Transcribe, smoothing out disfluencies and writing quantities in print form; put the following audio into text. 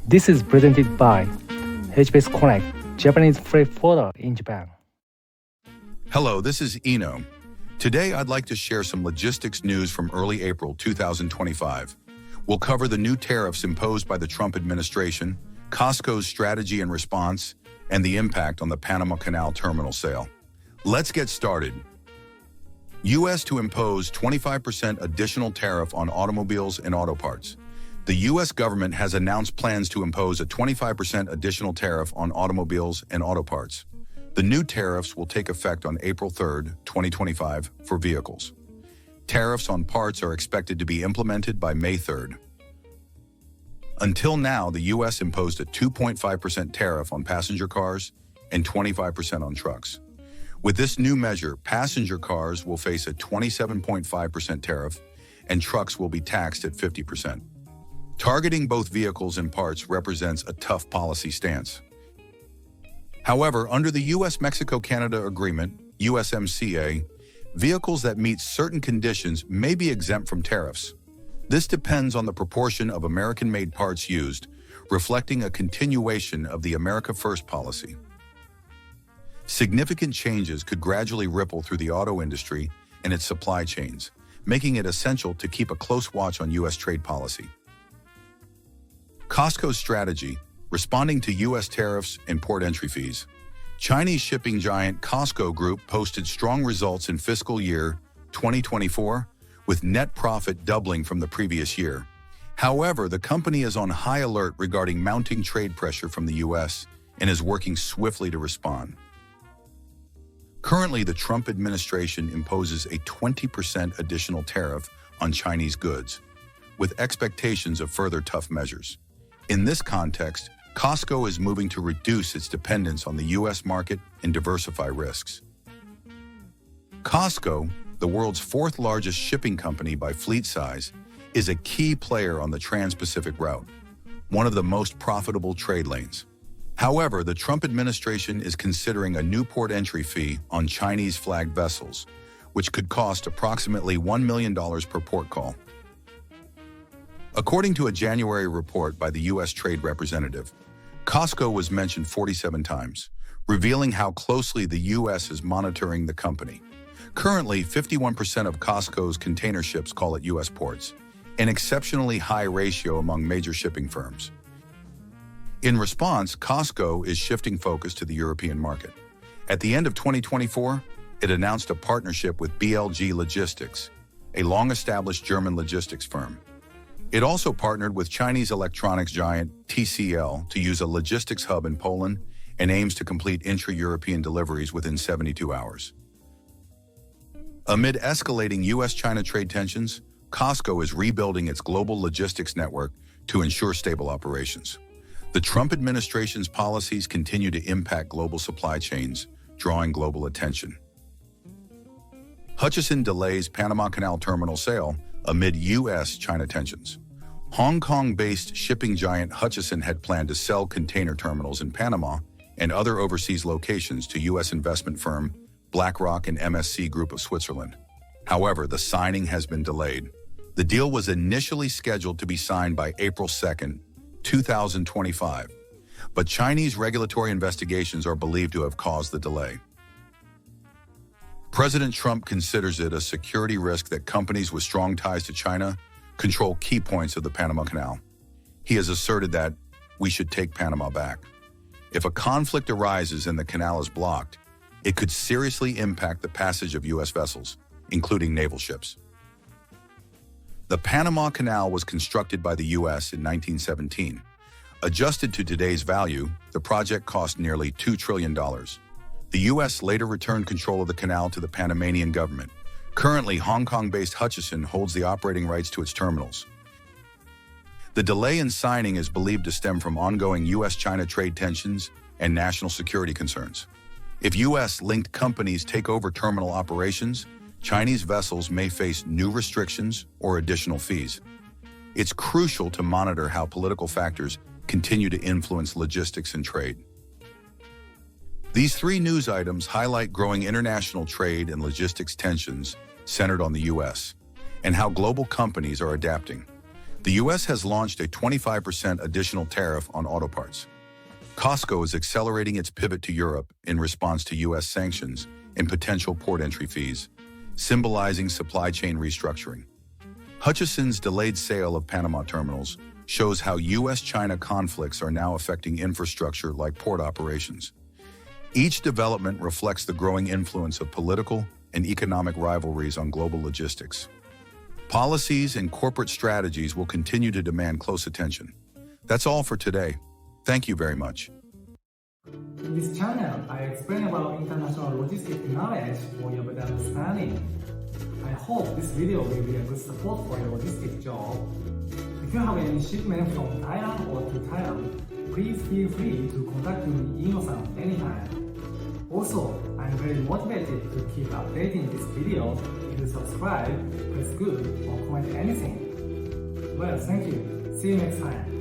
This is presented by HBS Connect, Japanese freight forwarder in Japan. Hello, this is Eno. Today I'd like to share some logistics news from early April 2025. We'll cover the new tariffs imposed by the Trump administration, COSCO's strategy and response, and the impact on the Panama Canal terminal sale. Let's get started. U.S. to impose 25% additional tariff on automobiles and auto parts. The U.S. government has announced plans to impose a 25% additional tariff on automobiles and auto parts. The new tariffs will take effect on April 3, 2025, for vehicles. Tariffs on parts are expected to be implemented by May 3. Until now, the U.S. imposed a 2.5% tariff on passenger cars and 25% on trucks. With this new measure, passenger cars will face a 27.5% tariff and trucks will be taxed at 50%. Targeting both vehicles and parts represents a tough policy stance. However, under the U.S.-Mexico-Canada Agreement, USMCA, vehicles that meet certain conditions may be exempt from tariffs. This depends on the proportion of American-made parts used, reflecting a continuation of the America First policy. Significant changes could gradually ripple through the auto industry and its supply chains, making it essential to keep a close watch on U.S. trade policy. COSCO's strategy, responding to U.S. tariffs and port entry fees. Chinese shipping giant COSCO Group posted strong results in fiscal year 2024, with net profit doubling from the previous year. However, the company is on high alert regarding mounting trade pressure from the U.S. and is working swiftly to respond. Currently, the Trump administration imposes a 20% additional tariff on Chinese goods, with expectations of further tough measures. In this context, COSCO is moving to reduce its dependence on the U.S. market and diversify risks. COSCO, the world's fourth largest shipping company by fleet size, is a key player on the Trans-Pacific route, one of the most profitable trade lanes. However, the Trump administration is considering a new port entry fee on Chinese-flagged vessels, which could cost approximately $1 million per port call. According to a January report by the U.S. Trade Representative, COSCO was mentioned 47 times, revealing how closely the U.S. is monitoring the company. Currently, 51% of COSCO's container ships call at U.S. ports, an exceptionally high ratio among major shipping firms. In response, COSCO is shifting focus to the European market. At the end of 2024, it announced a partnership with BLG Logistics, a long-established German logistics firm. It also partnered with Chinese electronics giant TCL to use a logistics hub in Poland and aims to complete intra-European deliveries within 72 hours. Amid escalating U.S.-China trade tensions, COSCO is rebuilding its global logistics network to ensure stable operations. The Trump administration's policies continue to impact global supply chains, drawing global attention. Hutchison delays Panama Canal terminal sale amid U.S.-China tensions. Hong Kong-based shipping giant Hutchison had planned to sell container terminals in Panama and other overseas locations to U.S. investment firm BlackRock and MSC Group of Switzerland. However, the signing has been delayed. The deal was initially scheduled to be signed by April 2, 2025, but Chinese regulatory investigations are believed to have caused the delay. President Trump considers it a security risk that companies with strong ties to China control key points of the Panama Canal. He has asserted that we should take Panama back. If a conflict arises and the canal is blocked, it could seriously impact the passage of U.S. vessels, including naval ships. The Panama Canal was constructed by the U.S. in 1917. Adjusted to today's value, the project cost nearly $2 trillion. The U.S. later returned control of the canal to the Panamanian government. Currently, Hong Kong-based Hutchison holds the operating rights to its terminals. The delay in signing is believed to stem from ongoing U.S.-China trade tensions and national security concerns. If U.S.-linked companies take over terminal operations, Chinese vessels may face new restrictions or additional fees. It's crucial to monitor how political factors continue to influence logistics and trade. These three news items highlight growing international trade and logistics tensions centered on the U.S. and how global companies are adapting. The US has launched a 25% additional tariff on auto parts. Costco is accelerating its pivot to Europe in response to US sanctions and potential port entry fees, symbolizing supply chain restructuring. Hutchison's delayed sale of Panama terminals shows how US-China conflicts are now affecting infrastructure like port operations. Each development reflects the growing influence of political and economic rivalries on global logistics. Policies and corporate strategies will continue to demand close attention. That's all for today. Thank you very much. In this channel, I explain about international logistics knowledge for your better understanding. I hope this video will be a good support for your logistics job. If you have any shipment from Thailand or to Thailand, please feel free to contact me Ino-san anytime. Also, I'm very motivated to keep updating this video. If you subscribe, press good or comment anything. Well, thank you. See you next time.